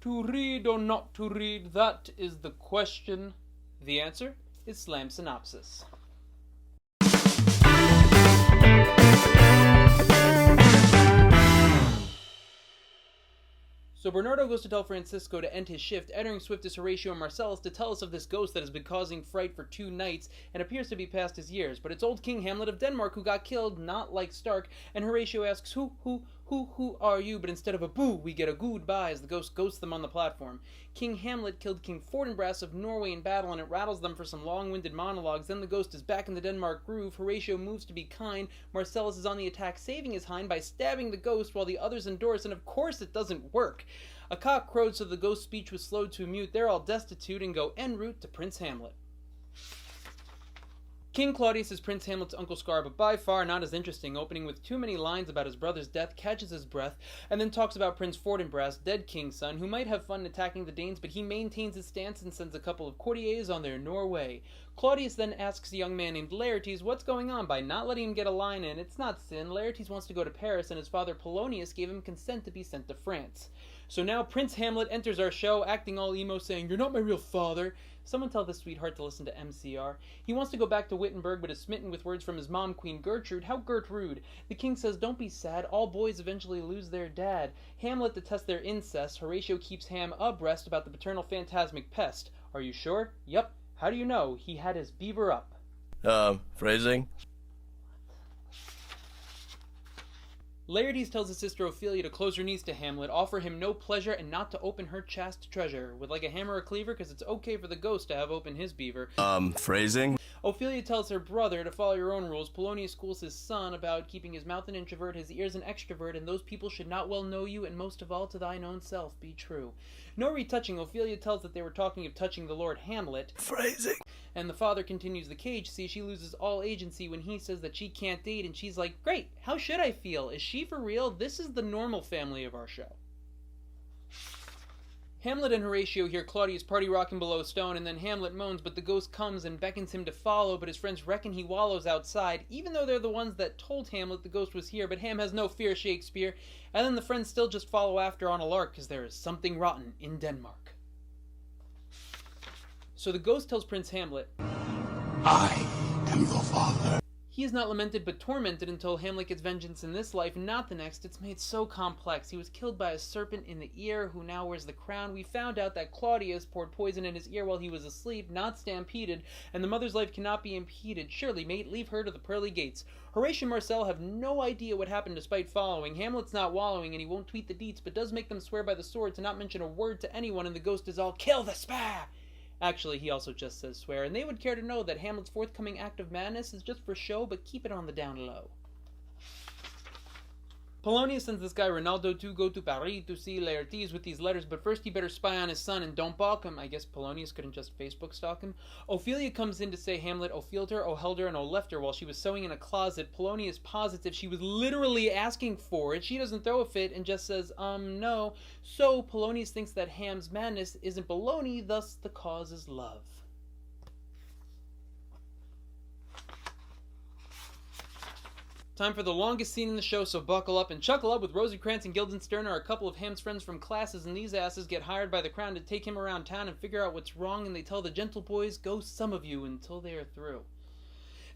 To read or not to read, that is the question. The answer is Slam Synopsis. So Bernardo goes to tell Francisco to end his shift, entering swift as Horatio and Marcellus to tell us of this ghost that has been causing fright for 2 nights and appears to be past his years. But it's old King Hamlet of Denmark who got killed, not like Stark, and Horatio asks, who are you? But instead of a boo, we get a goodbye as the ghost ghosts them on the platform. King Hamlet killed King Fortinbras of Norway in battle, and it rattles them for some long-winded monologues. Then the ghost is back in the Denmark groove. Horatio moves to be kind. Marcellus is on the attack, saving his hind by stabbing the ghost while the others endorse, and of course it doesn't work. A cock crowed, so the ghost's speech was slowed to a mute. They're all destitute and go en route to Prince Hamlet. King Claudius is Prince Hamlet's Uncle Scar, but by far not as interesting, opening with too many lines about his brother's death, catches his breath, and then talks about Prince Fortinbras, dead king's son, who might have fun attacking the Danes, but he maintains his stance and sends a couple of courtiers on their Norway. Claudius then asks a young man named Laertes what's going on by not letting him get a line in. It's not sin. Laertes wants to go to Paris, and his father Polonius gave him consent to be sent to France. So now Prince Hamlet enters our show, acting all emo, saying, "You're not my real father." Someone tell this sweetheart to listen to MCR. He wants to go back to Wittenberg, but is smitten with words from his mom, Queen Gertrude. How Gertrude? The king says, "Don't be sad. All boys eventually lose their dad." Hamlet detests their incest. Horatio keeps Ham abreast about the paternal phantasmic pest. Are you sure? Yup. How do you know? He had his beaver up. Phrasing? Laertes tells his sister Ophelia to close her knees to Hamlet, offer him no pleasure, and not to open her chaste treasure, with like a hammer or cleaver, because it's okay for the ghost to have open his beaver. Phrasing? Ophelia tells her brother to follow your own rules. Polonius schools his son about keeping his mouth an introvert, his ears an extrovert, and those people should not well know you, and most of all to thine own self be true. No retouching. Ophelia tells that they were talking of touching the Lord Hamlet. Phrasing? And the father continues the cage. See, she loses all agency when he says that she can't date, and she's like, great, how should I feel? Is she for real? This is the normal family of our show. Hamlet and Horatio hear Claudius party rocking below a stone, and then Hamlet moans, but the ghost comes and beckons him to follow, but his friends reckon he wallows outside, even though they're the ones that told Hamlet the ghost was here, but Ham has no fear, Shakespeare, and then the friends still just follow after on a lark, because there is something rotten in Denmark. So the ghost tells Prince Hamlet, I am your father. He is not lamented but tormented until Hamlet gets vengeance in this life and not the next. It's made so complex. He was killed by a serpent in the ear who now wears the crown. We found out that Claudius poured poison in his ear while he was asleep, not stampeded, and the mother's life cannot be impeded. Surely, mate, leave her to the pearly gates. Horatio and Marcel have no idea what happened despite following. Hamlet's not wallowing and he won't tweet the deets, but does make them swear by the sword to not mention a word to anyone, and the ghost is all, kill the spa! Actually, he also just says swear, and they would care to know that Hamlet's forthcoming act of madness is just for show, but keep it on the down low. Polonius sends this guy Ronaldo to go to Paris to see Laertes with these letters, but first he better spy on his son and don't balk him. I guess Polonius couldn't just Facebook stalk him. Ophelia comes in to say Hamlet O-field her, O-held her, and O-left her while she was sewing in a closet. Polonius positive she was literally asking for it. She doesn't throw a fit and just says, no. So Polonius thinks that Ham's madness isn't baloney, thus the cause is love. Time for the longest scene in the show, so buckle up and chuckle up. With Rosencrantz and Guildenstern are a couple of Ham's friends from classes, and these asses get hired by the crown to take him around town and figure out what's wrong, and they tell the gentle boys, go some of you, until they are through.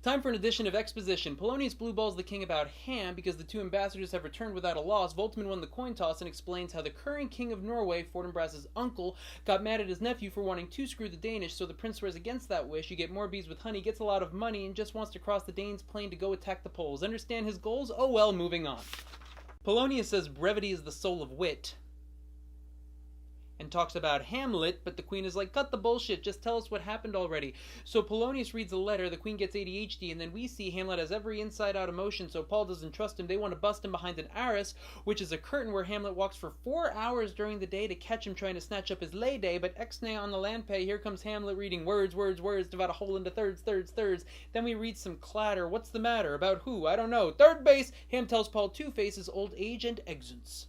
Time for an edition of exposition. Polonius blueballs the king about Ham because the 2 ambassadors have returned without a loss. Voltman won the coin toss and explains how the current king of Norway, Fortinbras' uncle, got mad at his nephew for wanting to screw the Danish, so the prince swears against that wish. You get more bees with honey, gets a lot of money, and just wants to cross the Danes' plain to go attack the Poles. Understand his goals? Oh well, moving on. Polonius says brevity is the soul of wit, and talks about Hamlet, but the queen is like, cut the bullshit, just tell us what happened already. So Polonius reads a letter, the queen gets ADHD, and then we see Hamlet has every inside-out emotion, so Paul doesn't trust him. They want to bust him behind an arras, which is a curtain where Hamlet walks for 4 hours during the day to catch him trying to snatch up his lay day, but ex-nay on the land pay, here comes Hamlet reading words, divide a hole into thirds. Then we read some clatter. What's the matter? About who? I don't know. Third base! Ham tells Paul Two-Face's old age and exents.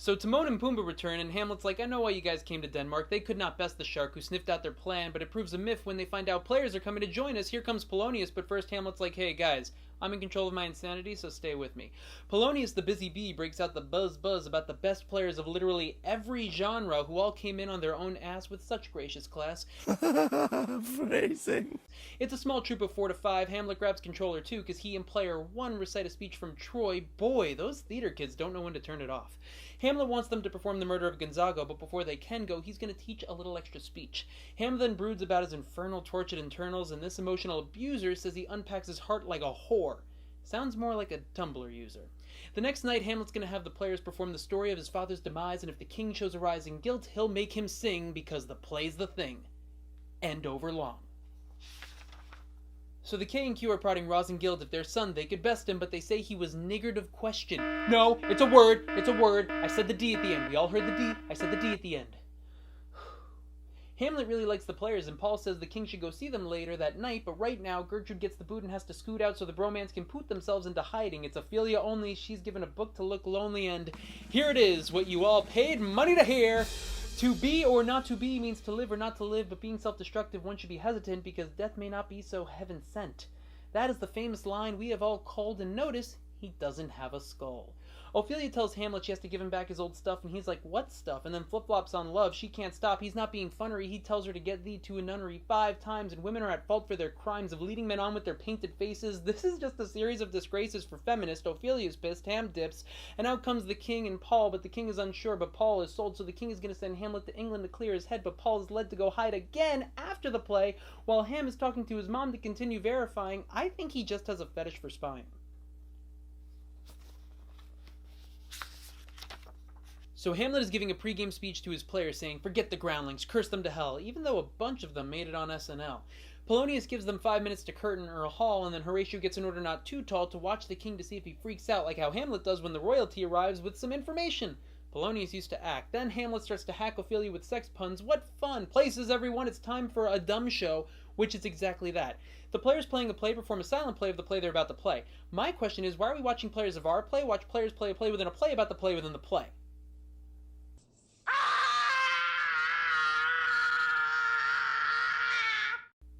So Timon and Pumbaa return, and Hamlet's like, I know why you guys came to Denmark. They could not best the shark who sniffed out their plan, but it proves a myth when they find out players are coming to join us. Here comes Polonius, but first Hamlet's like, hey guys, I'm in control of my insanity, so stay with me. Polonius the busy bee breaks out the buzz about the best players of literally every genre who all came in on their own ass with such gracious class. Phrasing. It's a small troop of 4 to 5. Hamlet grabs controller too, because he and player 1 recite a speech from Troy. Boy, those theater kids don't know when to turn it off. Hamlet wants them to perform the murder of Gonzago, but before they can go, he's going to teach a little extra speech. Hamlet then broods about his infernal, tortured internals, and this emotional abuser says he unpacks his heart like a whore. Sounds more like a Tumblr user. The next night, Hamlet's going to have the players perform the story of his father's demise, and if the king shows a rising guilt, he'll make him sing, because the play's the thing. End over long. So the K and Q are prodding Rosengild if their son they could best him, but they say he was niggard of question. No, it's a word, I said the D at the end. We all heard the D, I said the D at the end. Hamlet really likes the players, and Paul says the king should go see them later that night, but right now Gertrude gets the boot and has to scoot out so the bromance can poot themselves into hiding. It's Ophelia only, she's given a book to look lonely, and here it is, what you all paid money to hear. To be or not to be means to live or not to live, but being self-destructive, one should be hesitant because death may not be so heaven-sent. That is the famous line we have all called, and notice, he doesn't have a skull. Ophelia tells Hamlet she has to give him back his old stuff, and he's like, what stuff? And then flip-flops on love. She can't stop. He's not being funnery. He tells her to get thee to a nunnery 5 times, and women are at fault for their crimes of leading men on with their painted faces. This is just a series of disgraces for feminists. Ophelia's pissed, Ham dips, and out comes the king and Paul, but the king is unsure, but Paul is sold, so the king is going to send Hamlet to England to clear his head, but Paul is led to go hide again after the play, while Ham is talking to his mom to continue verifying. I think he just has a fetish for spying. So Hamlet is giving a pregame speech to his players saying, forget the groundlings, curse them to hell, even though a bunch of them made it on SNL. Polonius gives them 5 minutes to curtain Earl Hall, and then Horatio gets an order not too tall to watch the king to see if he freaks out, like how Hamlet does when the royalty arrives with some information. Polonius used to act. Then Hamlet starts to hack Ophelia with sex puns. What fun! Places, everyone, it's time for a dumb show, which is exactly that. The players playing a play perform a silent play of the play they're about to play. My question is, why are we watching players of our play watch players play a play within a play about the play within the play?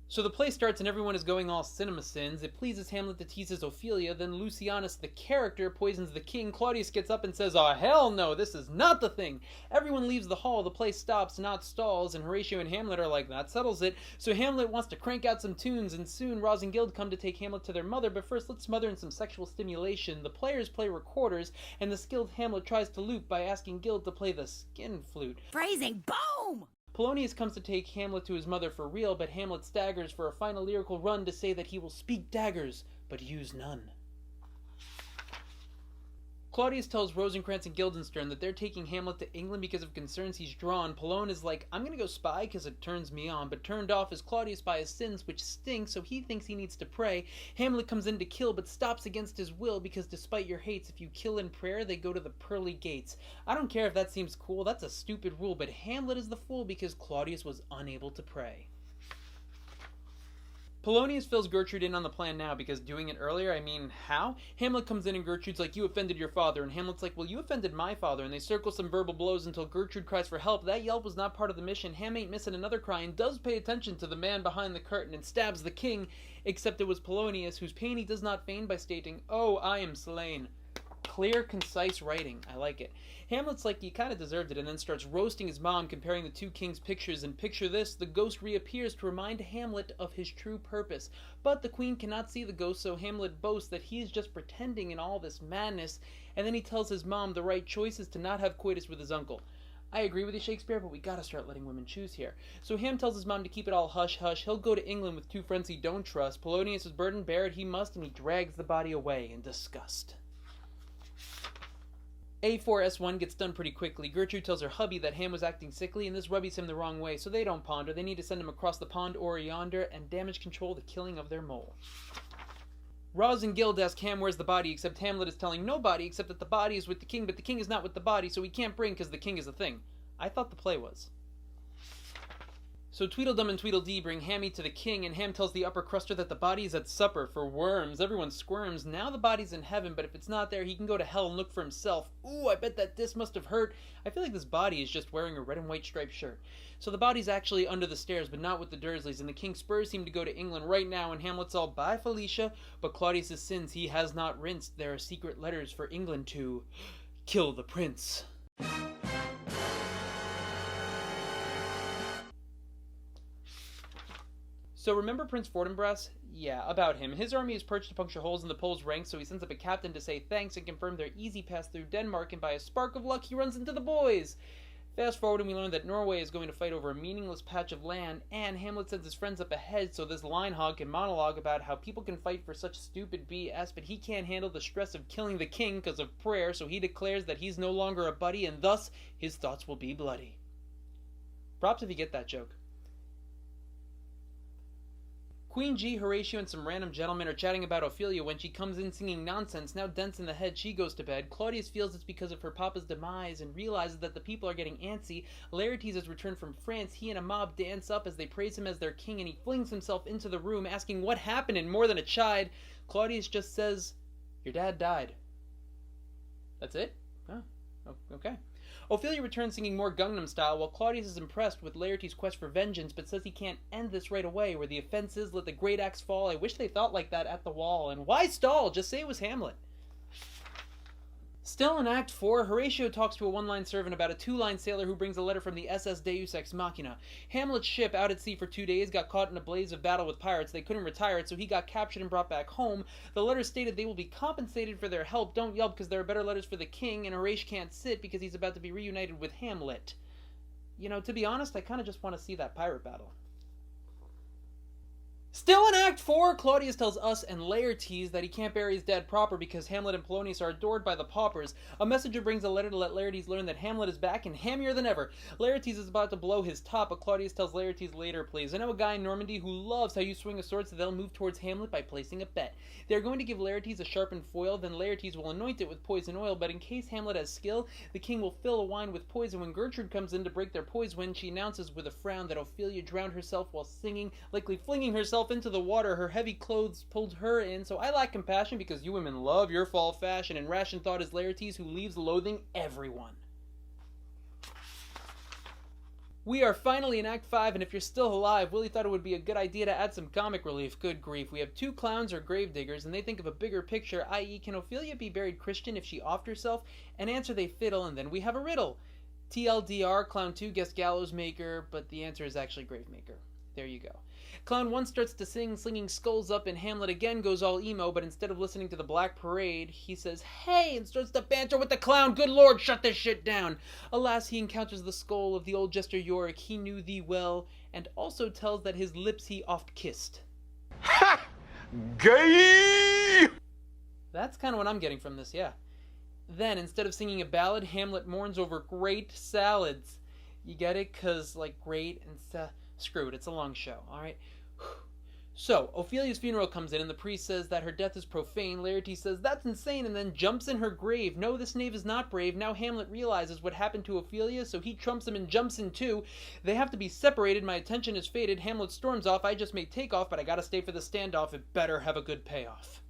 So the play starts and everyone is going all cinema sins. It pleases Hamlet to teases Ophelia, then Lucianus the character poisons the king. Claudius gets up and says, oh hell no, this is not the thing. Everyone leaves the hall, the play stops, not stalls, and Horatio and Hamlet are like, that settles it. So Hamlet wants to crank out some tunes, and soon Rosengild come to take Hamlet to their mother, but first let's smother in some sexual stimulation. The players play recorders, and the skilled Hamlet tries to loop by asking Gild to play the skin flute. Phrasing, boom! Polonius comes to take Hamlet to his mother for real, but Hamlet staggers for a final lyrical run to say that he will speak daggers, but use none. Claudius tells Rosencrantz and Guildenstern that they're taking Hamlet to England because of concerns he's drawn. Polone is like, I'm gonna go spy because it turns me on, but turned off is Claudius by his sins, which stinks, so he thinks he needs to pray. Hamlet comes in to kill, but stops against his will because despite your hates, if you kill in prayer, they go to the pearly gates. I don't care if that seems cool, that's a stupid rule, but Hamlet is the fool because Claudius was unable to pray. Polonius fills Gertrude in on the plan now because doing it earlier, I mean, how? Hamlet comes in and Gertrude's like, you offended your father, and Hamlet's like, well, you offended my father, and they circle some verbal blows until Gertrude cries for help. That yelp was not part of the mission. Ham ain't missing another cry and does pay attention to the man behind the curtain and stabs the king, except it was Polonius, whose pain he does not feign by stating, oh, I am slain. Clear, concise writing. I like it. Hamlet's like, you kind of deserved it, and then starts roasting his mom, comparing the two kings' pictures, and picture this, the ghost reappears to remind Hamlet of his true purpose. But the queen cannot see the ghost, so Hamlet boasts that he is just pretending in all this madness, and then he tells his mom the right choice is to not have coitus with his uncle. I agree with you, Shakespeare, but we gotta start letting women choose here. So Ham tells his mom to keep it all hush-hush. He'll go to England with 2 friends he don't trust. Polonius' burden, bear it he must, and he drags the body away in disgust. A4S1 gets done pretty quickly. Gertrude tells her hubby that Ham was acting sickly, and this rubbies him the wrong way, so they don't ponder. They need to send him across the pond or yonder and damage control the killing of their mole. Roz and Gild ask Ham where's the body, except Hamlet is telling nobody except that the body is with the king, but the king is not with the body, so he can't bring because the king is a thing. I thought the play was. So Tweedledum and Tweedledee bring Hammy to the king, and Ham tells the upper cruster that the body's at supper for worms. Everyone squirms. Now the body's in heaven, but if it's not there, he can go to hell and look for himself. Ooh, I bet that disc must have hurt. I feel like this body is just wearing a red and white striped shirt. So the body's actually under the stairs, but not with the Dursleys, and the king spurs him to go to England right now, and Hamlet's all, bye Felicia, but Claudius's sins he has not rinsed. There are secret letters for England to kill the prince. So remember Prince Fortinbras? Yeah, about him. His army is perched to puncture holes in the Poles' ranks, so he sends up a captain to say thanks and confirm their easy pass through Denmark, and by a spark of luck he runs into the boys. Fast forward and we learn that Norway is going to fight over a meaningless patch of land, and Hamlet sends his friends up ahead so this line hog can monologue about how people can fight for such stupid BS, but he can't handle the stress of killing the king because of prayer, so he declares that he's no longer a buddy, and thus his thoughts will be bloody. Props if you get that joke. Queen G, Horatio, and some random gentlemen are chatting about Ophelia when she comes in singing nonsense. Now dense in the head, she goes to bed. Claudius feels it's because of her papa's demise and realizes that the people are getting antsy. Laertes has returned from France. He and a mob dance up as they praise him as their king, and he flings himself into the room asking what happened, and more than a chide, Claudius just says, "Your dad died." That's it? Oh, okay. Ophelia returns singing more Gangnam Style, while Claudius is impressed with Laertes' quest for vengeance, but says he can't end this right away. Where the offense is, let the great axe fall. I wish they thought like that at the wall. And why stall? Just say it was Hamlet. Still in Act 4, Horatio talks to a one-line servant about a two-line sailor who brings a letter from the SS Deus Ex Machina. Hamlet's ship, out at sea for 2 days, got caught in a blaze of battle with pirates. They couldn't retire it, so he got captured and brought back home. The letter stated they will be compensated for their help. Don't yell because there are better letters for the king, and Horatio can't sit because he's about to be reunited with Hamlet. You know, to be honest, I kind of just want to see that pirate battle. Still in Act 4, Claudius tells us and Laertes that he can't bury his dad proper because Hamlet and Polonius are adored by the paupers. A messenger brings a letter to let Laertes learn that Hamlet is back and hammier than ever. Laertes is about to blow his top, but Claudius tells Laertes later, please. I know a guy in Normandy who loves how you swing a sword, so they'll move towards Hamlet by placing a bet. They're going to give Laertes a sharpened foil, then Laertes will anoint it with poison oil, but in case Hamlet has skill, the king will fill a wine with poison. When Gertrude comes in to break their poison, she announces with a frown that Ophelia drowned herself while singing, likely flinging herself into the water. Her heavy clothes pulled her in, so I lack compassion because you women love your fall fashion, and rash in thought is Laertes, who leaves loathing everyone. We are finally in Act 5, and if you're still alive, Willie thought it would be a good idea to add some comic relief. Good grief. We have two clowns or gravediggers, and they think of a bigger picture, i.e. can Ophelia be buried Christian if she offed herself? And answer they fiddle, and then we have a riddle. TLDR, Clown 2 guessed gallows maker, but the answer is actually grave maker. There you go. Clown 1 starts to sing, slinging skulls up, and Hamlet again goes all emo, but instead of listening to the Black Parade, he says, hey, and starts to banter with the clown. Good lord, shut this shit down. Alas, he encounters the skull of the old jester Yorick, he knew thee well, and also tells that his lips he oft kissed. Ha! Gay! That's kind of what I'm getting from this, yeah. Then, instead of singing a ballad, Hamlet mourns over great salads. You get it? 'Cause, like, great and screw it, it's a long show, alright? So, Ophelia's funeral comes in, and the priest says that her death is profane. Laertes says, that's insane, and then jumps in her grave. No, this knave is not brave. Now Hamlet realizes what happened to Ophelia, so he trumps him and jumps in too. They have to be separated. My attention is faded. Hamlet storms off. I just may take off, but I gotta stay for the standoff. It better have a good payoff.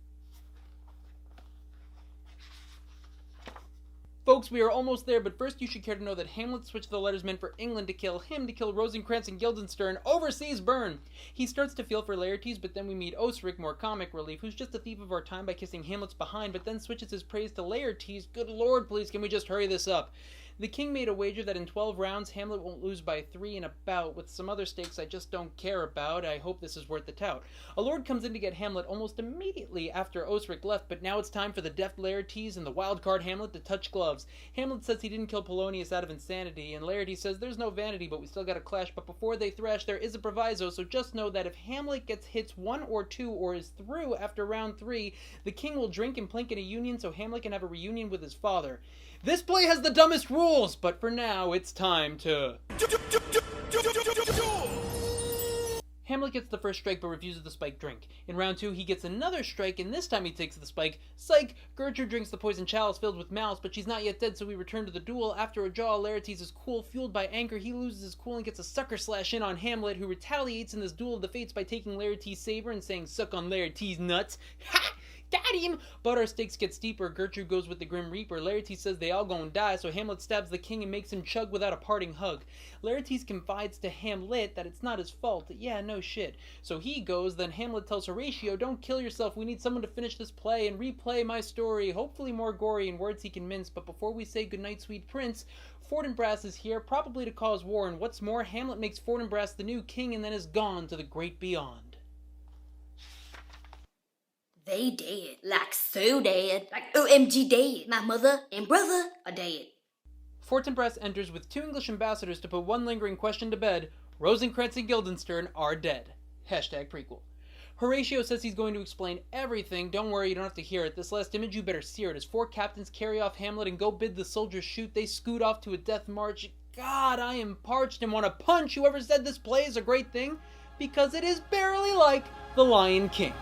Folks, we are almost there, but first you should care to know that Hamlet switched the letters meant for England to kill him, to kill Rosencrantz and Guildenstern. Overseas burn! He starts to feel for Laertes, but then we meet Osric, more comic relief, who's just a thief of our time by kissing Hamlet's behind, but then switches his praise to Laertes. Good lord, please, can we just hurry this up? The king made a wager that in 12 rounds, Hamlet won't lose by 3 in a bout, with some other stakes I just don't care about. I hope this is worth the tout. A lord comes in to get Hamlet almost immediately after Osric left, but now it's time for the deft Laertes and the wild card Hamlet to touch gloves. Hamlet says he didn't kill Polonius out of insanity, and Laertes says there's no vanity, but we still gotta clash, but before they thrash, there is a proviso, so just know that if Hamlet gets hits 1 or 2 or is through after round 3, the king will drink and plink in a union so Hamlet can have a reunion with his father. This play has the dumbest rules, but for now, it's time to... Hamlet gets the first strike but refuses the spiked drink. In round 2, he gets another strike, and this time he takes the spike. Psych! Gertrude drinks the poison chalice filled with malice, but she's not yet dead, so we return to the duel. After a draw, Laertes is cool. Fueled by anger, he loses his cool and gets a sucker slash in on Hamlet, who retaliates in this duel of the fates by taking Laertes' saber and saying, "Suck on Laertes' nuts." Ha! Got him! But our stakes get steeper. Gertrude goes with the Grim Reaper. Laertes says they all gonna die, so Hamlet stabs the king and makes him chug without a parting hug. Laertes confides to Hamlet that it's not his fault. Yeah, no shit. So he goes, then Hamlet tells Horatio, "Don't kill yourself, we need someone to finish this play and replay my story, hopefully more gory in words he can mince, but before we say goodnight, sweet prince, Fortinbras is here, probably to cause war, and what's more, Hamlet makes Fortinbras the new king and then is gone to the great beyond." They dead, like so dead, like OMG dead. My mother and brother are dead. Fortinbras enters with 2 English ambassadors to put one lingering question to bed. Rosencrantz and Guildenstern are dead. Hashtag prequel. Horatio says he's going to explain everything. Don't worry, you don't have to hear it. This last image, you better sear it. As 4 captains carry off Hamlet and go bid the soldiers shoot, they scoot off to a death march. God, I am parched and want to punch whoever said this play is a great thing, because it is barely like The Lion King.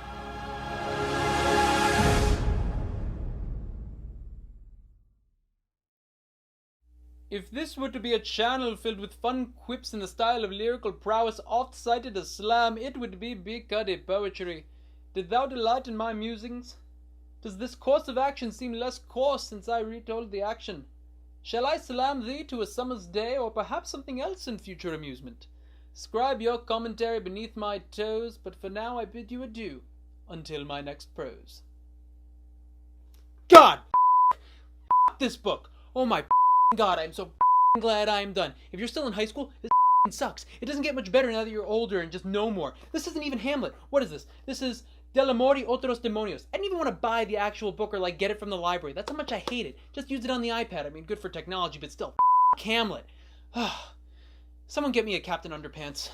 If this were to be a channel filled with fun quips in the style of lyrical prowess oft cited as slam, it would be BCuddi Poetry. Did thou delight in my musings? Does this course of action seem less coarse since I retold the action? Shall I slam thee to a summer's day, or perhaps something else in future amusement? Scribe your commentary beneath my toes, but for now I bid you adieu, until my next prose. God! This book! Oh my God, I'm so glad I am done. If you're still in high school, this sucks. It doesn't get much better now that you're older and just know more. This isn't even Hamlet. What is this? This is Del Amor y Otros Demonios. I didn't even want to buy the actual book or get it from the library. That's how much I hate it. Just use it on the iPad. I mean, good for technology, but still, Hamlet. Someone get me a Captain Underpants.